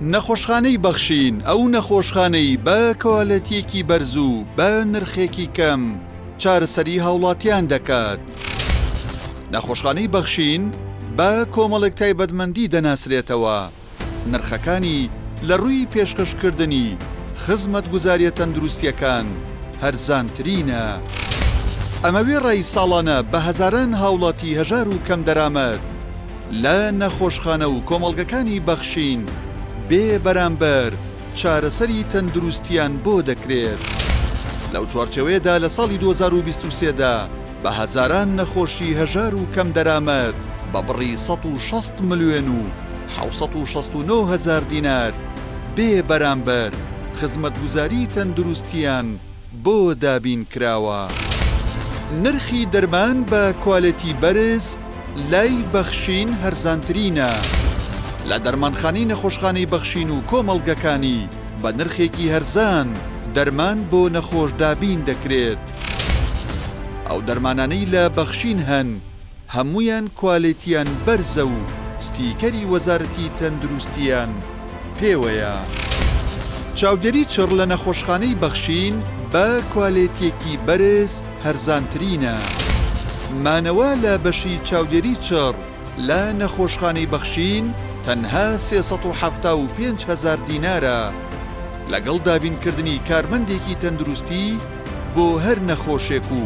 نەخۆشخانەی بەخشین ئەو نەخۆشخانەی بە کۆالەتیەکی بەرزوو بە نرخێکی کەم چارەسەری هاوڵاتیان دەکات. نەخۆشخانەی بەخشین بە کۆمەڵێک تایبەتمەندی دەناسرێتەوە. نرخەکانی لە ڕووی پێشکەشکردنی خزمەتگوزاریە تەندروستیەکان هەرزانترینە. ئەمەوێ ڕای ساڵانە بە هەزاران هاوڵاتی هەژار و کەم دەرامەت لە نەخۆشخانە و کۆمەڵگەکانی بەخشین بێ بەرامبەر چارەسەری تەندروستیان بۆ دەکرێت. لەو چوارچەوەیەدا لە ساڵی 2023دا بە هەزاران نەخۆشی هەژار و کەم دەرامەت بە بڕی 160 ملیۆن و 769 هەزار دینار بێ بەرامبەر خزمەتگوزاری تەندروستیان بۆ دابین کراوە. نرخی دەرمان بە کۆالەتی بەرز لای بەخشین هەرزانترینە. لە دەرمانخانەی نەخۆشخانەی بەخشین و کۆمەڵگەکانی بە نرخێکی هەرزان دەرمان بۆ نەخۆش دابین دەکرێت. ئەو دەرمانانەی لە بەخشین هەن هەمویان کۆالێتیان بەرزە و ستیکەری وەزارەتی تەندروستیان پێوەیە. چاودێری چڕ لە نەخۆشخانەی بەخشین بە کۆالێتیەکی بەرز هەرزانترینە. مانەوە لە بەشی چاودێری چڕ لە نەخۆشخانەی بەخشین تەنها 375 هەزار دینارە لەگەڵ دابینکردنی کارمەندێکی تەندروستی بۆ هەر نەخۆشێک و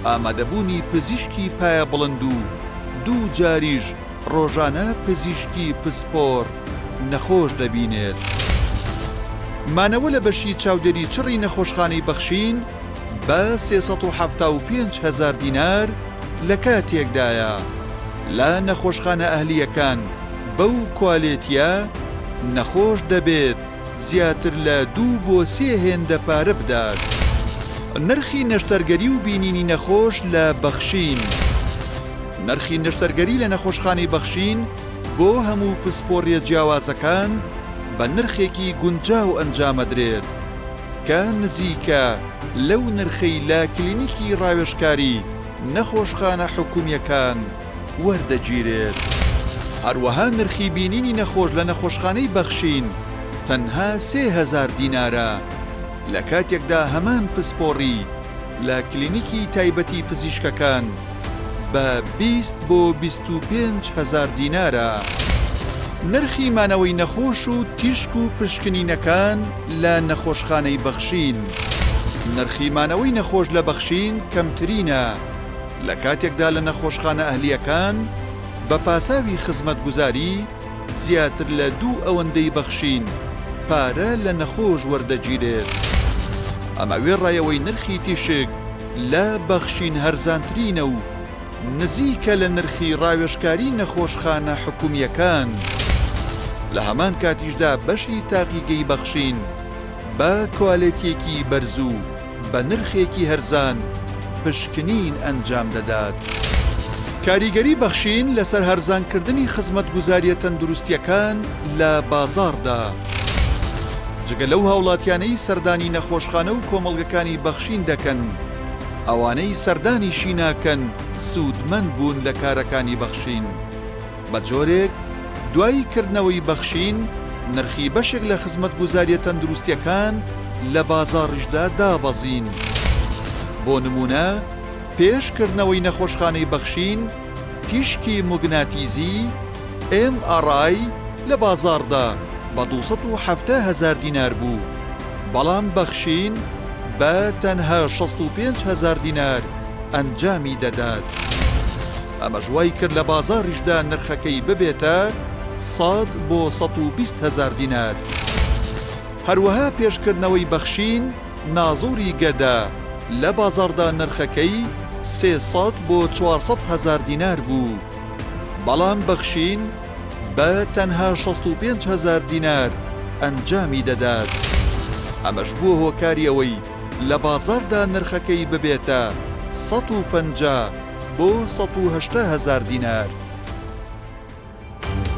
ئامادەبوونی پزیشکی پایە بڵند و دوو جاریش ڕۆژانە پزیشکی پسپۆر نەخۆش دەبینێت. مانەوە لە بەشی چاودێری چڕی نەخۆشخانەی بەخشین بە 375 هەزار دینار لە کاتێکدایە لە نەخۆشخانە ئەهلیەکان بەو کۆالێتیە نەخۆش دەبێت زیاتر لە 2 بۆ 3 هێندە پارە بدات. نرخی نەشتەرگەری و بینینی نەخۆش لە بەخشین. نرخی نەشتەرگەری لە نەخۆشخانەی بەخشین بۆ هەموو پسپۆڕیە جیاوازەکان بە نرخێکی گونجاو ئەنجامەدرێت کە نزیکە لەو نرخەی لە کلینیکی ڕاوێژکاری نەخۆشخانە حکومیەکان وەردەگیرێت. هەروەها نرخی بینینی نەخۆش لە نەخۆشخانەی بەخشین تەنها 3000 دینارە لە کاتێکدا هەمان پسپۆڕی لە کلینیکی تایبەتی پزیشکەکان بە 20 بۆ 25 هەزار دینارە. نرخی مانەوەی نەخۆش و تیشک و پشکنینەکان لە نەخۆشخانەی بەخشین. نرخی مانەوەی نەخۆش لە بەخشین کەمترینە لە کاتێکدا لە نەخۆشخانە ئەهلیەکان بە پاساوی خزمەتگوزاری زیاتر لە 2 ئەوەندەی بەخشین پارە لە نەخۆش وەردەگیرێت. ئەمەوێ ڕایەوەی نرخی تیشک لە بەخشین هەرزانترینە و نزیکە لە نرخی ڕاوێژکاری نەخۆشخانە حکومیەکان. لە هەمان کاتیشدا بەشی تاقیگەی بەخشین بە کۆالێتیەکی بەرزوو بە نرخێکی هەرزان پشکنین ئەنجام دەدات. کاریگەری بەخشین لەسەر هەرزانکردنی خزمەتگوزاریە تەندروستیەکان لە بازاڕدا. جگە لەو هاوڵاتیانەی سەردانی نەخۆشخانە و کۆمەڵگەکانی بەخشین دەکەن، ئەوانەی سەردانیشی ناکەن سوودمەند بوون لە کارەکانی بەخشین. بە جۆرێک دوای کردنەوەی بەخشین نرخی بەشێک لە خزمەتگوزاریە تەندروستیەکان لە بازاڕیشدا دابەزین. بۆ نمونە پێشکردنەوەی نەخۆشخانەی بەخشین تیشکی موگناتیزی MRI لە بازاڕدا بە 270 هەزار دینار بوو، بەڵام بەخشین بە تەنها 65 هەزار دینار ئەنجامی دەدات. ئەمە ژوای کرد لە بازاڕیشدا نرخەکەی ببێتە 100 بۆ 120 هەزار دینار. هەروەها پێشکردنەوەی بەخشین نازوری گەدا لە بازاڕدا نرخەکەی 300 بۆ 400 هەزار دینار بوو، بەڵام بەخشین بە تەنها 65 هەزار دینار ئەنجامی دەدات. ئەمەش بووە هۆکاری ئەوەی لە بازاڕدا نرخەکەی ببێتە 150 بۆ 180 هەزار دینار.